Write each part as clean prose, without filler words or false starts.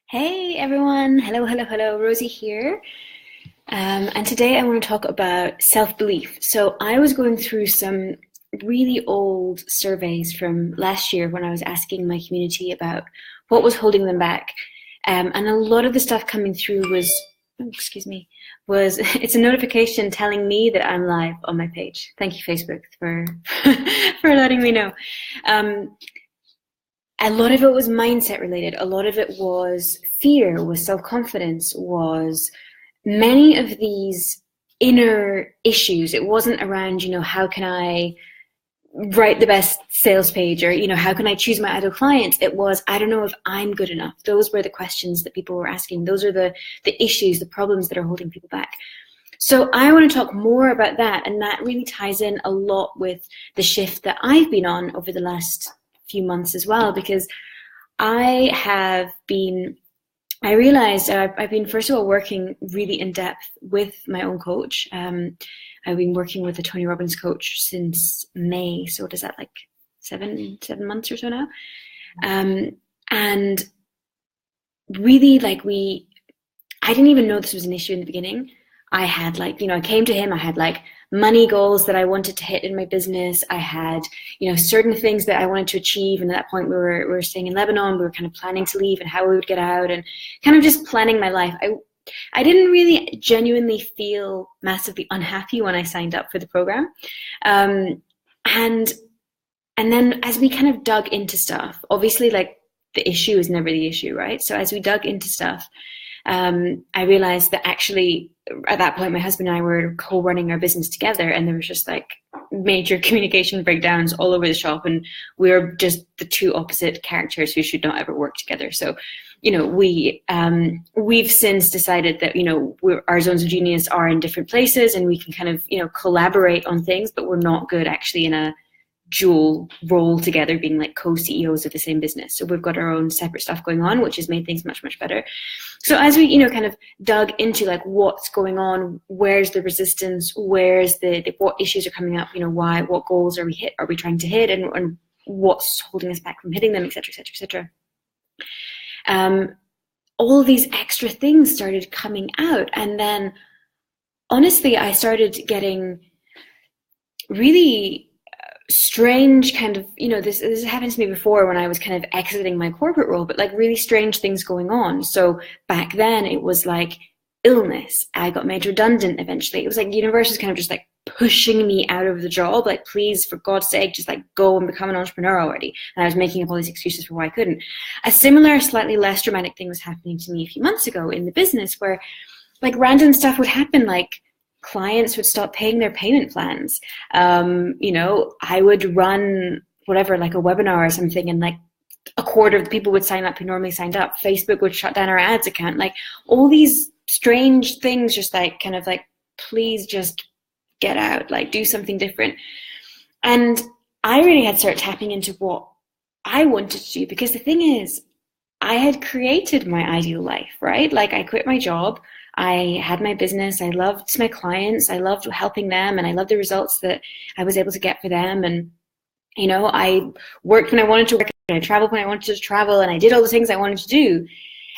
Hey everyone, hello, Rosie here. And today I want to talk about self-belief. So I was going through some really old surveys from last year when I was asking my community about what was holding them back. And a lot of the stuff coming through was, oh, excuse me, was it's a notification telling me that I'm live on my page. Thank you, Facebook, for for letting me know. Um, a lot of it was mindset related. A lot of it was fear, was self-confidence, was many of these inner issues. It wasn't around, how can I write the best sales page, or, how can I choose my ideal clients? It was, I don't know if I'm good enough. Those were the questions that people were asking. Those are the issues, the problems that are holding people back. So I want to talk more about that, and that really ties in a lot with the shift that I've been on over the last few months as well, because I realized I've been, first of all, working really in depth with my own coach. I've been working with a Tony Robbins coach since May. So what is that, like seven months or so now? And really, I didn't even know this was an issue in the beginning. I had I came to him, I had money goals that I wanted to hit in my business. I had, certain things that I wanted to achieve. And at that point we were staying in Lebanon. We were kind of planning to leave and how we would get out and kind of just planning my life. I didn't really genuinely feel massively unhappy when I signed up for the program. And then as we kind of dug into stuff, obviously the issue is never the issue, right? So as we dug into stuff, I realized that actually at that point my husband and I were co-running our business together, and there was just major communication breakdowns all over the shop, and we were just the two opposite characters who should not ever work together. So we've since decided that our zones of genius are in different places, and we can kind of collaborate on things, but we're not good actually in a dual role together, being co-CEOs of the same business. So we've got our own separate stuff going on, which has made things much better. So as we kind of dug into what's going on, where's the resistance, where's what issues are coming up, what goals are we trying to hit, and what's holding us back from hitting them, etc., etc., etc. All these extra things started coming out, and then honestly I started getting really strange kind of, this happened to me before when I was kind of exiting my corporate role, but really strange things going on. So back then it was illness. I got made redundant eventually. It was the universe was kind of just pushing me out of the job. Please, for God's sake, just go and become an entrepreneur already. And I was making up all these excuses for why I couldn't. A similar, slightly less dramatic thing was happening to me a few months ago in the business, where random stuff would happen, clients would stop paying their payment plans. I would run whatever, a webinar or something, and a quarter of the people would sign up who normally signed up. Facebook would shut down our ads account. All these strange things, just please just get out, do something different. And I really had to start tapping into what I wanted to do, because the thing is, I had created my ideal life, right? I quit my job. I had my business. I loved my clients. I loved helping them, and I loved the results that I was able to get for them. And, I worked when I wanted to work, and I traveled when I wanted to travel, and I did all the things I wanted to do.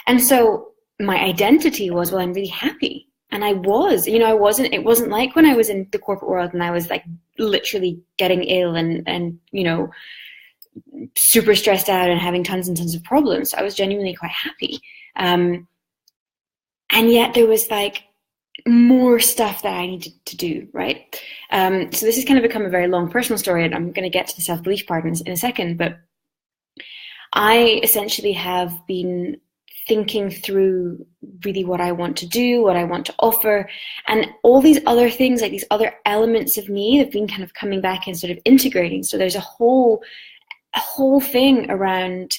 And so my identity was, well, I'm really happy. And I was, it wasn't like when I was in the corporate world and I was literally getting ill and super stressed out and having tons and tons of problems. So I was genuinely quite happy. And yet there was more stuff that I needed to do, right? So this has kind of become a very long personal story, and I'm going to get to the self-belief part in a second. But I essentially have been thinking through really what I want to do, what I want to offer, and all these other things, these other elements of me have been kind of coming back and sort of integrating. So there's a whole thing around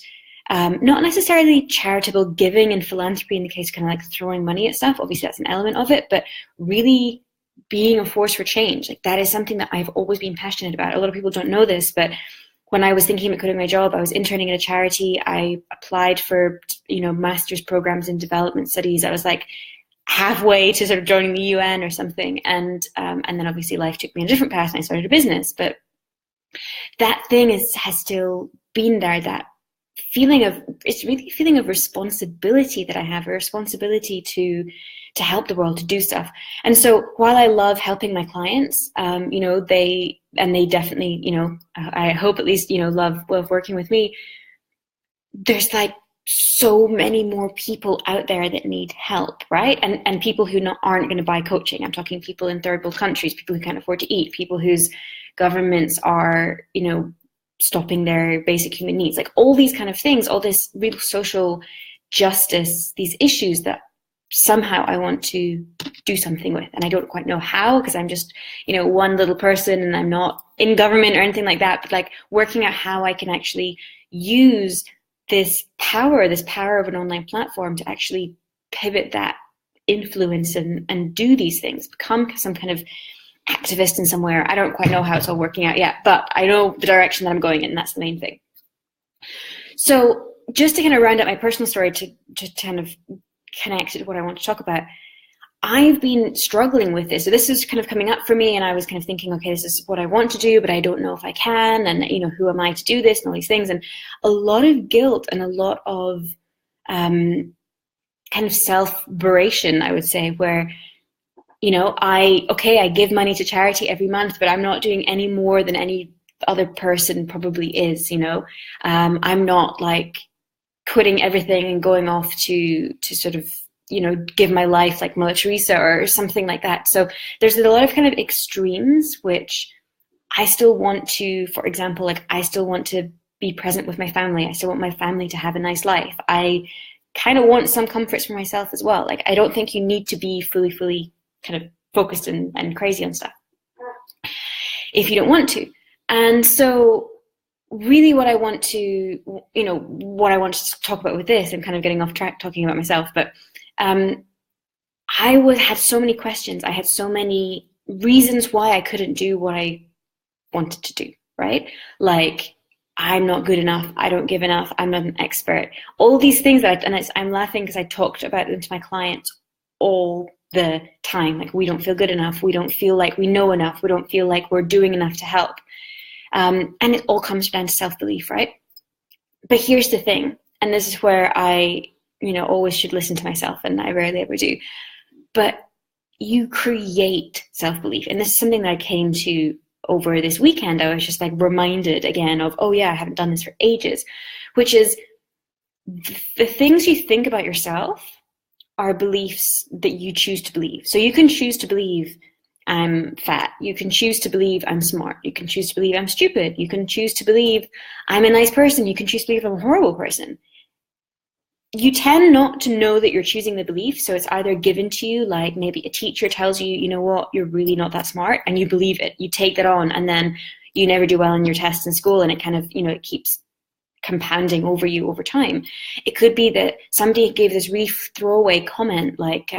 not necessarily charitable giving and philanthropy in the case of kind of throwing money at stuff. Obviously that's an element of it, but really being a force for change. That is something that I've always been passionate about. A lot of people don't know this, but when I was thinking about quitting my job, I was interning at a charity. I applied for, master's programs in development studies. I was halfway to sort of joining the UN or something. And then obviously life took me in a different path and I started a business. But that thing has still been there, that it's really a feeling of responsibility that I have, a responsibility to help the world, to do stuff. And so while I love helping my clients, they definitely, I hope at least, love working with me. There's like so many more people out there that need help, right? And people who aren't going to buy coaching. I'm talking people in third world countries, people who can't afford to eat, people whose governments are, stopping their basic human needs, like all these kind of things, all this real social justice, these issues that somehow I want to do something with. And I don't quite know how, because I'm just, one little person and I'm not in government or anything like that, but like working out how I can actually use this power of an online platform to actually pivot that influence and do these things, become some kind of activist in somewhere. I don't quite know how it's all working out yet, but I know the direction that I'm going in, and that's the main thing. So just to kind of round up my personal story to kind of connect it to what I want to talk about, I've been struggling with this. So this is kind of coming up for me, and I was kind of thinking, okay, this is what I want to do, but I don't know if I can, and who am I to do this, and all these things, and a lot of guilt and a lot of kind of self-beration, I would say, where I give money to charity every month, but I'm not doing any more than any other person probably is, I'm not like quitting everything and going off to sort of, give my life like Mother Teresa or something like that. So there's a lot of kind of extremes, which I still want to, for example, like I still want to be present with my family. I still want my family to have a nice life. I kind of want some comforts for myself as well. Like, I don't think you need to be fully kind of focused and crazy on stuff if you don't want to. And so really what I want to talk about with this, and kind of getting off track talking about myself, but I had so many questions. I had so many reasons why I couldn't do what I wanted to do, right? Like, I'm not good enough. I don't give enough. I'm not an expert. All these things I'm laughing because I talked about them to my clients all the time. Like, we don't feel good enough. We don't feel like we know enough. We don't feel like we're doing enough to help. And it all comes down to self-belief, right? But here's the thing, and this is where I, always should listen to myself, and I rarely ever do. But you create self-belief. And this is something that I came to over this weekend. I was just like reminded again of, oh yeah, I haven't done this for ages, which is the things you think about yourself are beliefs that you choose to believe. So you can choose to believe I'm fat. You can choose to believe I'm smart. You can choose to believe I'm stupid. You can choose to believe I'm a nice person. You can choose to believe I'm a horrible person. You tend not to know that you're choosing the belief. So it's either given to you, like maybe a teacher tells you, you know what, you're really not that smart, and you believe it. You take that on, and then you never do well in your tests in school, and it kind of, it keeps compounding over you over time. It could be that somebody gave this really throwaway comment, like,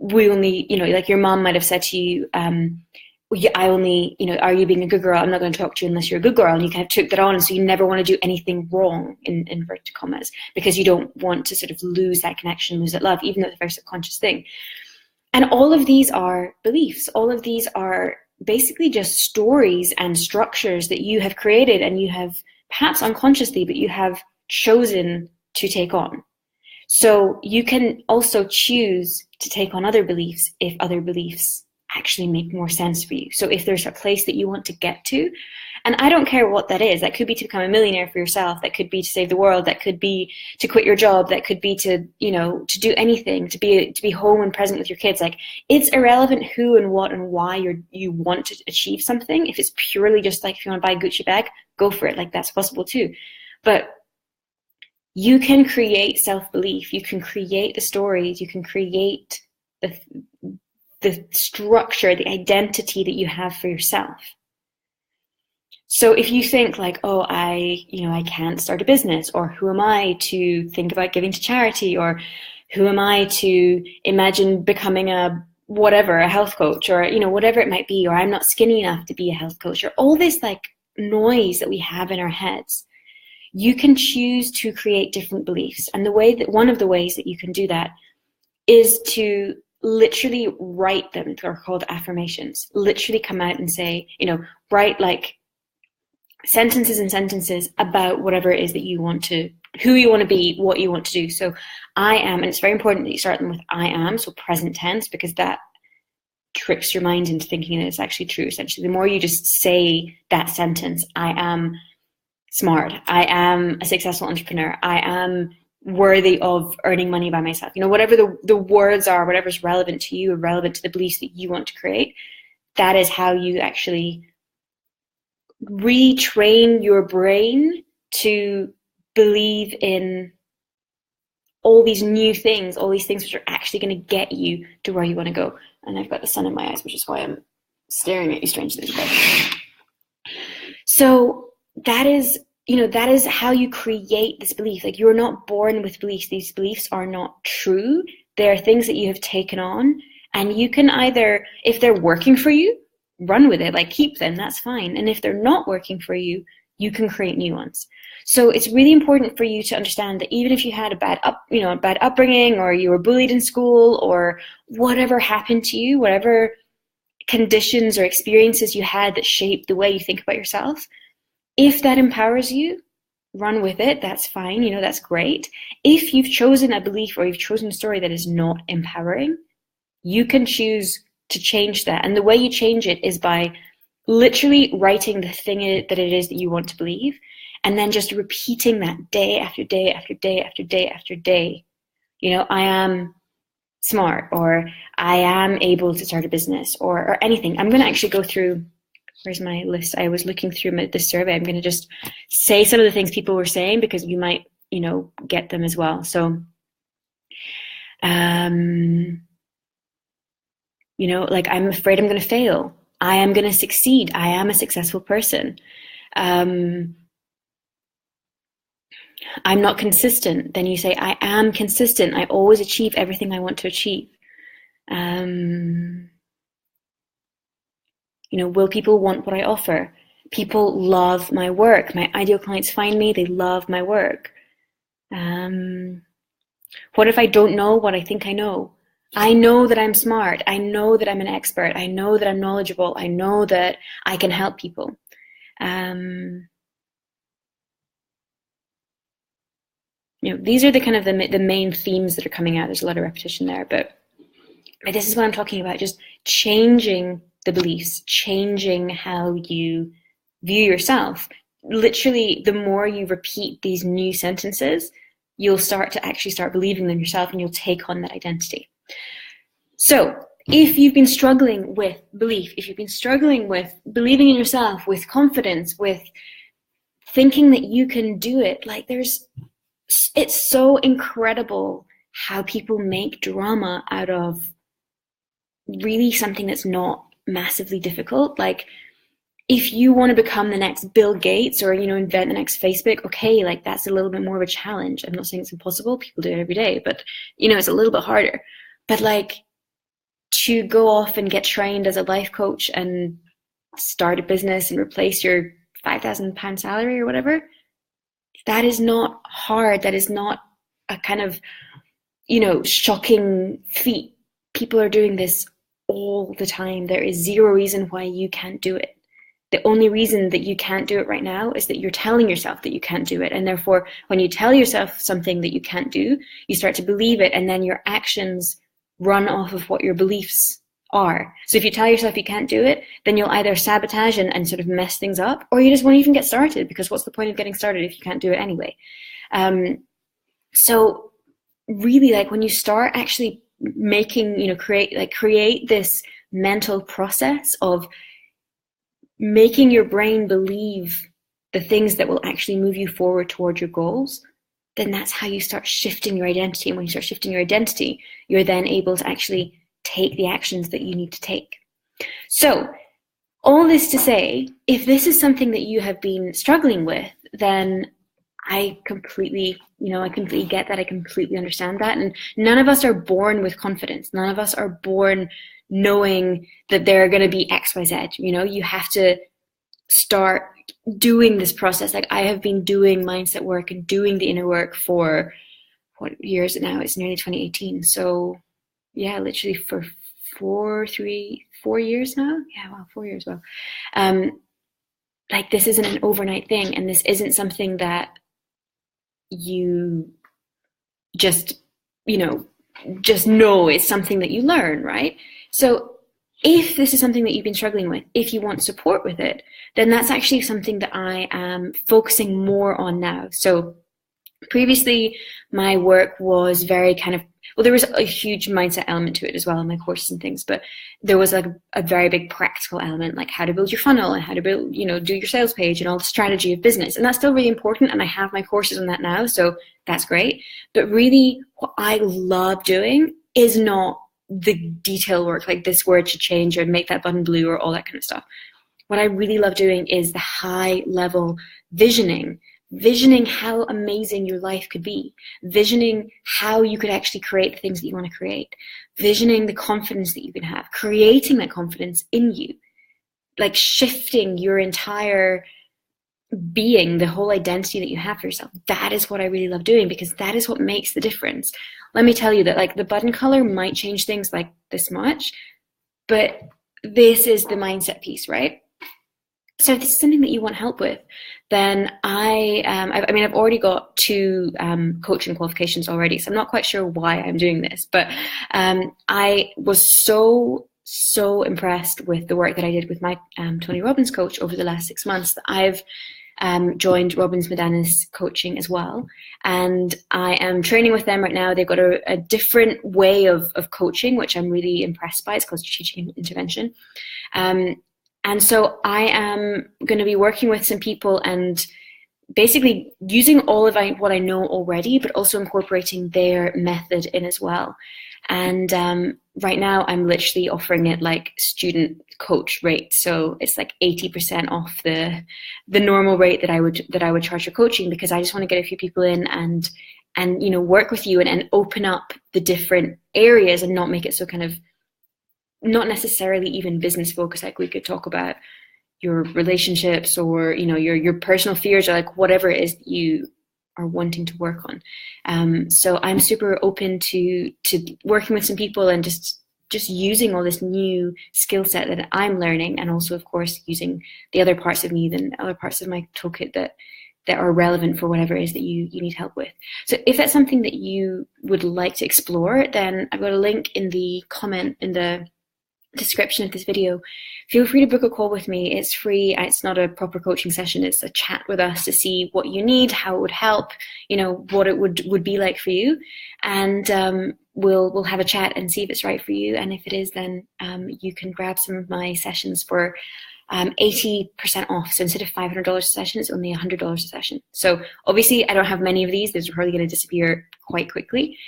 we only, like your mom might have said to you, I only, are you being a good girl? I'm not going to talk to you unless you're a good girl. And you kind of took that on. And so you never want to do anything wrong, in inverted commas, because you don't want to sort of lose that connection, lose that love, even though it's a very subconscious thing. And all of these are beliefs. All of these are basically just stories and structures that you have created, and you have perhaps unconsciously, but you have chosen to take on. So you can also choose to take on other beliefs if other beliefs actually make more sense for you. So if there's a place that you want to get to, and I don't care what that is, that could be to become a millionaire for yourself, that could be to save the world, that could be to quit your job, that could be to, to do anything, to be home and present with your kids. Like, it's irrelevant who and what and why you want to achieve something. If it's purely just like, if you want to buy a Gucci bag, go for it. Like, that's possible too. But you can create self-belief. You can create the stories. You can create the structure, the identity that you have for yourself. So if you think like, oh, I can't start a business, or who am I to think about giving to charity, or who am I to imagine becoming a health coach, or, whatever it might be, or I'm not skinny enough to be a health coach, or all this like noise that we have in our heads, you can choose to create different beliefs. And one of the ways that you can do that is to literally write them. They're called affirmations. Literally come out and say, write like, sentences and sentences about whatever it is that you want to, who you want to be, what you want to do. So I am, and it's very important that you start them with I am, so present tense, because that tricks your mind into thinking that it's actually true. Essentially, the more you just say that sentence, I am smart, I am a successful entrepreneur, I am worthy of earning money by myself, whatever the words are, whatever's relevant to you or relevant to the beliefs that you want to create, that is how you actually retrain your brain to believe in all these new things, all these things which are actually going to get you to where you want to go. And I've got the sun in my eyes, which is why I'm staring at you strangely. So that is, that is how you create this belief. Like, you're not born with beliefs. These beliefs are not true. They are things that you have taken on, and you can either, if they're working for you, run with it, like keep them, that's fine. And if they're not working for you, you can create new ones. So it's really important for you to understand that even if you had a bad upbringing, or you were bullied in school, or whatever happened to you, whatever conditions or experiences you had that shaped the way you think about yourself, if that empowers you, run with it, that's fine, that's great. If you've chosen a belief or you've chosen a story that is not empowering, you can choose to change that. And the way you change it is by literally writing the thing that it is that you want to believe, and then just repeating that day after day after day after day after day. I am smart, or I am able to start a business, or anything. I'm going to actually go through, where's my list? I was looking through this survey. I'm going to just say some of the things people were saying, because you might, get them as well. So, like, I'm afraid I'm going to fail. I am going to succeed. I am a successful person. I'm not consistent. Then you say, I am consistent. I always achieve everything I want to achieve. Will people want what I offer? People love my work. My ideal clients find me. They love my work. What if I don't know what I think I know? I know that I'm smart. I know that I'm an expert. I know that I'm knowledgeable. I know that I can help people. These are the kind of the main themes that are coming out. There's a lot of repetition there, but this is what I'm talking about. Just changing the beliefs, changing how you view yourself. Literally, the more you repeat these new sentences, you'll start believing them yourself, and you'll take on that identity. So if you've been struggling with belief, if you've been struggling with believing in yourself, with confidence, with thinking that you can do it, it's so incredible how people make drama out of really something that's not massively difficult. Like, if you want to become the next Bill Gates, or, invent the next Facebook, okay, that's a little bit more of a challenge. I'm not saying it's impossible. People do it every day, but, it's a little bit harder. But to go off and get trained as a life coach and start a business and replace your £5,000 salary or whatever, that is not hard. That is not a kind of, shocking feat. People are doing this all the time. There is zero reason why you can't do it. The only reason that you can't do it right now is that you're telling yourself that you can't do it. And therefore, when you tell yourself something that you can't do, you start to believe it, and then your actions run off of what your beliefs are. So if you tell yourself you can't do it, then you'll either sabotage and sort of mess things up, or you just won't even get started, because what's the point of getting started if you can't do it anyway? So really, when you start actually making, create this mental process of making your brain believe the things that will actually move you forward toward your goals, then that's how you start shifting your identity. And when you start shifting your identity, you're then able to actually take the actions that you need to take. So all this to say, if this is something that you have been struggling with, then I completely get that. I completely understand that. And none of us are born with confidence. None of us are born knowing that they're going to be X, Y, Z. You have to start doing this process. I have been doing mindset work and doing the inner work for what year is it now? It's nearly 2018. So yeah, literally for 4 years now. Yeah, wow, 4 years. Well, like, this isn't an overnight thing, and this isn't something that you just, just know. It's something that you learn, right? So if this is something that you've been struggling with, if you want support with it, then that's actually something that I am focusing more on now. So previously, my work was very kind of, well, there was a huge mindset element to it as well in my courses and things, but there was like a very big practical element, like how to build your funnel and how to build, do your sales page and all the strategy of business. And that's still really important. And I have my courses on that now. So that's great. But really, what I love doing is not the detail work, like this word should change or make that button blue or all that kind of stuff. What I really love doing is the high level visioning how amazing your life could be, visioning how you could actually create the things that you want to create, visioning the confidence that you can have, creating that confidence in you, like shifting your entire being, the whole identity that you have for yourself. That is what I really love doing, because that is what makes the difference. Let me tell you that, like, the button color might change things like this much, but this is the mindset piece, right? So if this is something that you want help with, then I've already got 2 coaching qualifications already, so I'm not quite sure why I'm doing this, but I was so impressed with the work that I did with my Tony Robbins coach over the last 6 months that I've joined Robbins Medana's coaching as well, and I am training with them right now. They've got a different way of coaching, which I'm really impressed by. It's called strategic intervention. And so I am going to be working with some people and basically using all of what I know already, but also incorporating their method in as well. And right now I'm literally offering it like student coach rate. So it's like 80% off the normal rate that I would charge for coaching, because I just want to get a few people in and work with you and open up the different areas and not make it so kind of not necessarily even business focused. Like, we could talk about your relationships or your personal fears, or like whatever it is that you are wanting to work on. So I'm super open to working with some people and just using all this new skill set that I'm learning, and also of course using the other parts of me, the other parts of my toolkit that are relevant for whatever it is that you need help with. So if that's something that you would like to explore, then I've got a link in the comment in the description of this video. Feel free to book a call with me. It's free. It's not a proper coaching session. It's a chat with us to see what you need, how it would help, what it would be like for you, and we'll have a chat and see if it's right for you. And if it is, then you can grab some of my sessions for 80% off. So instead of $500 a session, it's only $100 a session. So obviously I don't have many of these. These are probably going to disappear quite quickly.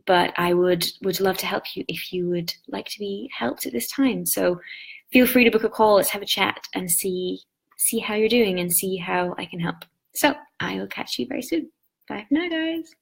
But I would love to help you if you would like to be helped at this time. So feel free to book a call. Let's have a chat and see how you're doing and see how I can help. So I will catch you very soon. Bye for now, guys.